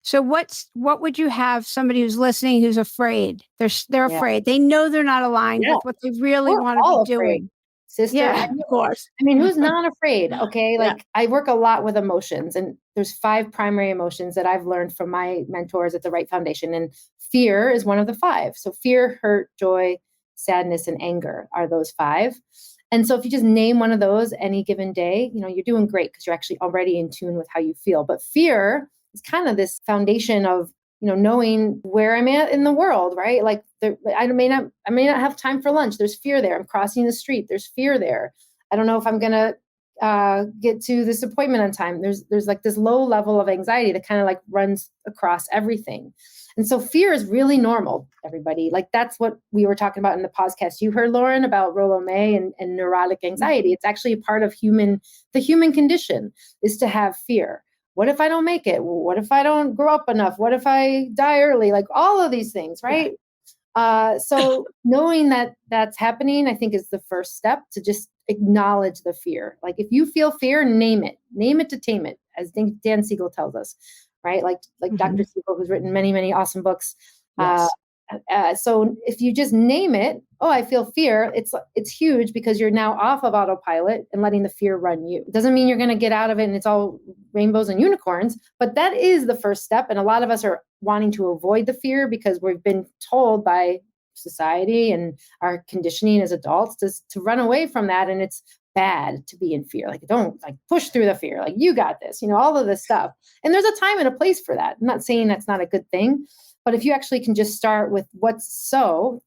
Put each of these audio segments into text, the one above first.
So what would you have somebody who's listening who's afraid? They're Yeah. afraid. They know they're not aligned with what they really We're want to all be afraid, doing. sister. Yeah, of course. I mean, who's not afraid? Okay. Yeah. Like I work a lot with emotions, and there's 5 primary emotions that I've learned from my mentors at the Right Foundation. And fear is one of the 5. So fear, hurt, joy, sadness, and anger are those 5. And so if you just name one of those any given day, you're doing great because you're actually already in tune with how you feel. But fear is kind of this foundation of, knowing where I'm at in the world, right? Like I may not have time for lunch. There's fear there. I'm crossing the street. There's fear there. I don't know if I'm going to get to this appointment on time. There's like this low level of anxiety that kind of like runs across everything. And so fear is really normal, everybody. Like that's what we were talking about in the podcast. You heard, Lauren, about Rachael O'Meara and neurotic anxiety. It's actually a part of the human condition is to have fear. What if I don't make it? What if I don't grow up enough? What if I die early? Like all of these things, right? Yeah. So knowing that that's happening, I think is the first step to just acknowledge the fear. Like if you feel fear, name it to tame it, as Dan Siegel tells us, right? Like Dr. Siegel, who's written many, many awesome books. Yes. So if you just name it, I feel fear, it's huge because you're now off of autopilot and letting the fear run you. It doesn't mean you're going to get out of it and it's all rainbows and unicorns, but that is the first step. And a lot of us are wanting to avoid the fear because we've been told by society and our conditioning as adults to run away from that. And it's bad to be in fear. Like don't push through the fear. Like you got this, all of this stuff. And there's a time and a place for that. I'm not saying that's not a good thing. But if you actually can just start with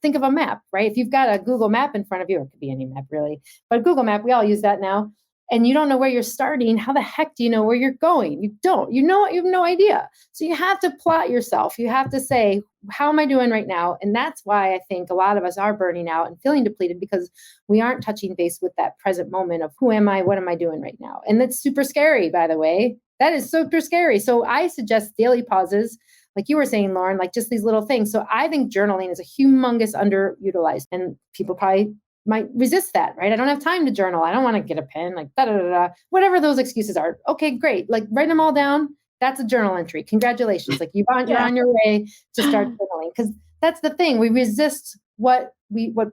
think of a map, right? If you've got a Google map in front of you, it could be any map really, but Google map, we all use that now, and you don't know where you're starting, how the heck do you know where you're going? You don't, you have no idea. So you have to plot yourself. You have to say, how am I doing right now? And that's why I think a lot of us are burning out and feeling depleted because we aren't touching base with that present moment of who am I? What am I doing right now? And that's super scary, by the way. That is super scary. So I suggest daily pauses, like you were saying, Lauren, like just these little things. So I think journaling is a humongous underutilized, and people probably might resist that, right? I don't have time to journal. I don't want to get a pen, like da da da da. Whatever those excuses are. Okay, great. Like write them all down. That's a journal entry. Congratulations. Like you're on your way to start journaling. Because that's the thing. We resist what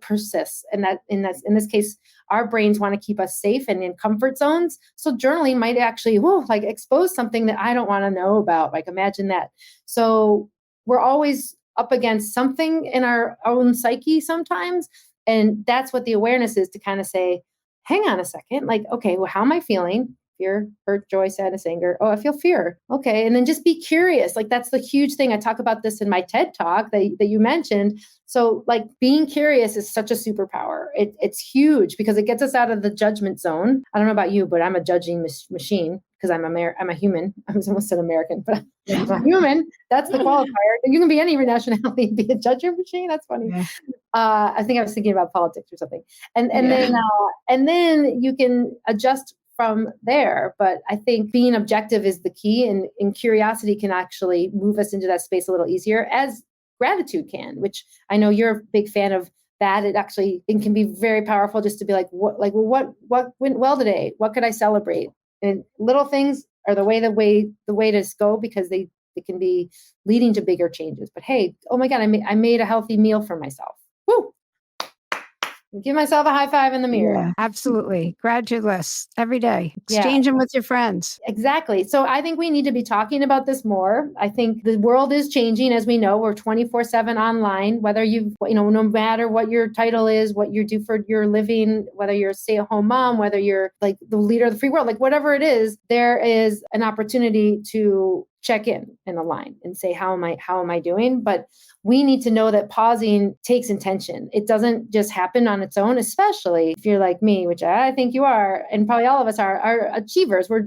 persists. And that in this case, our brains want to keep us safe and in comfort zones. So journaling might actually expose something that I don't want to know about. Like imagine that. So we're always up against something in our own psyche sometimes. And that's what the awareness is, to kind of say, hang on a second, like, okay, well, how am I feeling? Fear, hurt, joy, sadness, anger. Oh, I feel fear. Okay. And then just be curious. Like that's the huge thing. I talk about this in my TED talk that you mentioned. So like being curious is such a superpower. It's huge because it gets us out of the judgment zone. I don't know about you, but I'm a judging machine because I'm a human. I almost said American, but I'm a human. That's the qualifier. You can be any nationality and be a judging machine. That's funny. Yeah. I think I was thinking about politics or something. And then you can adjust from there. But I think being objective is the key, and curiosity can actually move us into that space a little easier, as gratitude can, which I know you're a big fan of that. It can be very powerful just to be like, what went well today? What could I celebrate? And little things are the way to go, because they can be leading to bigger changes. But hey, oh my God, I made a healthy meal for myself. Woo! Give myself a high five in the mirror. Yeah, absolutely. Gratulous every day. Exchange them with your friends. Exactly. So I think we need to be talking about this more. I think the world is changing. As we know, we're 24/7 online, whether no matter what your title is, what you do for your living, whether you're a stay-at-home mom, whether you're like the leader of the free world, like whatever it is, there is an opportunity to check in a line and say, how am I doing? But we need to know that pausing takes intention. It doesn't just happen on its own, especially if you're like me, which I think you are, and probably all of us are achievers. We're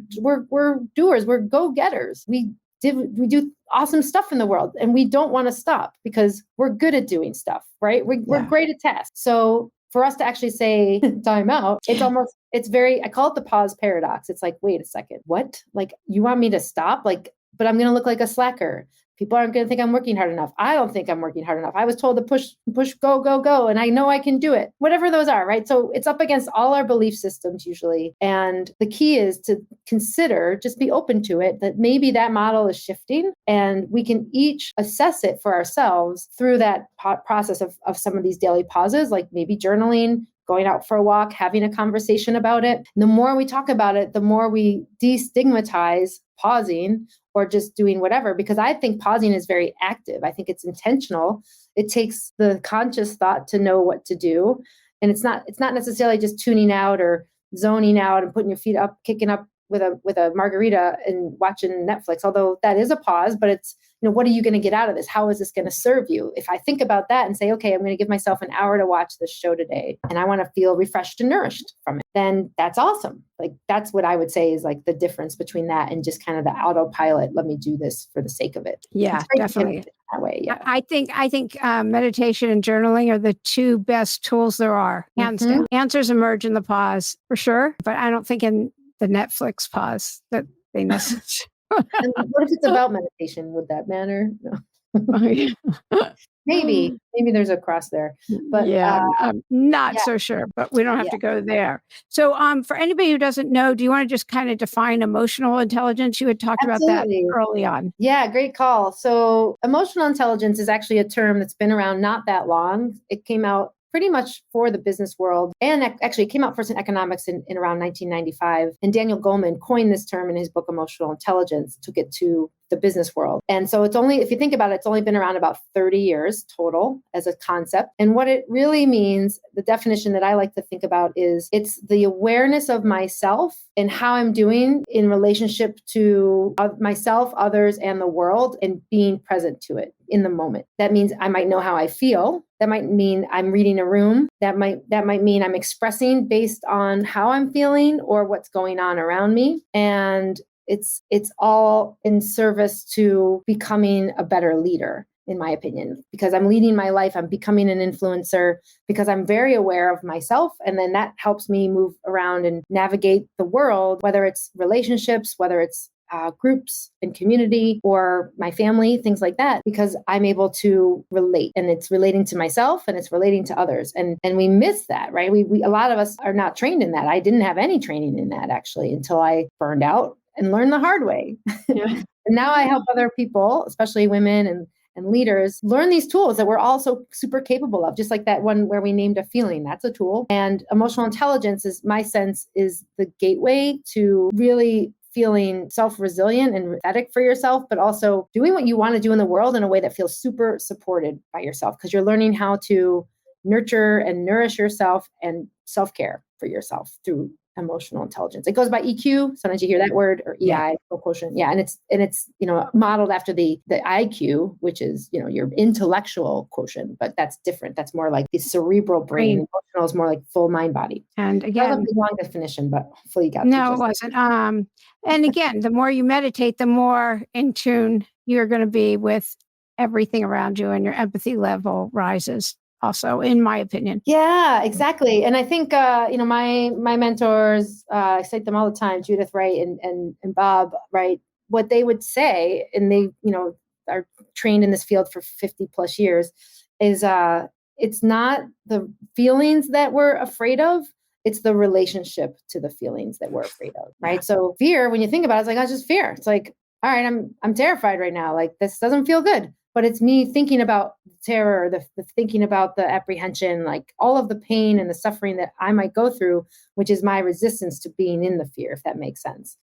doers. We're go-getters. We do awesome stuff in the world, and we don't want to stop because we're good at doing stuff, right? We're great at tasks. So for us to actually say time out, I call it the pause paradox. It's like, wait a second, what? Like you want me to stop? But I'm going to look like a slacker. People aren't going to think I'm working hard enough. I don't think I'm working hard enough. I was told to push, go, go, go. And I know I can do it, whatever those are, right? So it's up against all our belief systems usually. And the key is to consider, just be open to it, that maybe that model is shifting and we can each assess it for ourselves through that process of some of these daily pauses, like maybe journaling, going out for a walk, having a conversation about it. And the more we talk about it, the more we destigmatize pausing or just doing whatever, because I think pausing is very active. I think it's intentional. It takes the conscious thought to know what to do. And it's not necessarily just tuning out or zoning out and putting your feet up, kicking up with a margarita and watching Netflix, although that is a pause, but it's, what are you going to get out of this? How is this going to serve you? If I think about that and say, okay, I'm going to give myself an hour to watch this show today, and I want to feel refreshed and nourished from it, then that's awesome. Like, that's what I would say is like the difference between that and just kind of the autopilot. Let me do this for the sake of it. Yeah, definitely. That way. Yeah. I think meditation and journaling are the two best tools there are. Hands down. Answers emerge in the pause for sure, but I don't think in the Netflix pause that they necessarily. And what if it's about meditation? Would that matter? No. Maybe there's a cross there, but I'm not so sure, but we don't have to go there. So for anybody who doesn't know, do you want to just kind of define emotional intelligence? You had talked about that early on. Yeah, great call. So emotional intelligence is actually a term that's been around not that long. It came out pretty much for the business world. And actually it came out first in economics in around 1995. And Daniel Goleman coined this term in his book, Emotional Intelligence, took it to the business world. And so it's only, if you think about it, it's only been around about 30 years total as a concept. And what it really means, the definition that I like to think about is it's the awareness of myself and how I'm doing in relationship to myself, others, and the world, and being present to it in the moment. That means I might know how I feel. That might mean I'm reading a room. That might mean I'm expressing based on how I'm feeling or what's going on around me. And it's all in service to becoming a better leader, in my opinion, because I'm leading my life. I'm becoming an influencer because I'm very aware of myself. And then that helps me move around and navigate the world, whether it's relationships, whether it's groups and community or my family, things like that, because I'm able to relate, and it's relating to myself and it's relating to others. And we miss that, right? We a lot of us are not trained in that. I didn't have any training in that actually until I burned out and learned the hard way. Yeah. And now I help other people, especially women and leaders, learn these tools that we're also super capable of, just like that one where we named a feeling. That's a tool. And emotional intelligence is, my sense, is the gateway to really feeling self-resilient and empathetic for yourself, but also doing what you want to do in the world in a way that feels super supported by yourself, because you're learning how to nurture and nourish yourself and self-care for yourself through emotional intelligence. It goes by EQ. Sometimes you hear that word, or EI, quotient. Yeah. And it's modeled after the IQ, which is, your intellectual quotient, but that's different. That's more like the cerebral brain. Emotional is more like full mind body. And again, that was a big long definition, but hopefully you got no, it wasn't. And again, the more you meditate, the more in tune you're going to be with everything around you, and your empathy level rises. Also, in my opinion. Yeah, exactly. And I think, my mentors, I cite them all the time, Judith Wright and Bob Wright, what they would say, and they, are trained in this field for 50 plus years, is it's not the feelings that we're afraid of, it's the relationship to the feelings that we're afraid of, right? So fear, when you think about it, it's like, it's just fear. It's like, all right, I'm terrified right now. Like, this doesn't feel good. But it's me thinking about terror, the thinking about the apprehension, like all of the pain and the suffering that I might go through, which is my resistance to being in the fear, if that makes sense.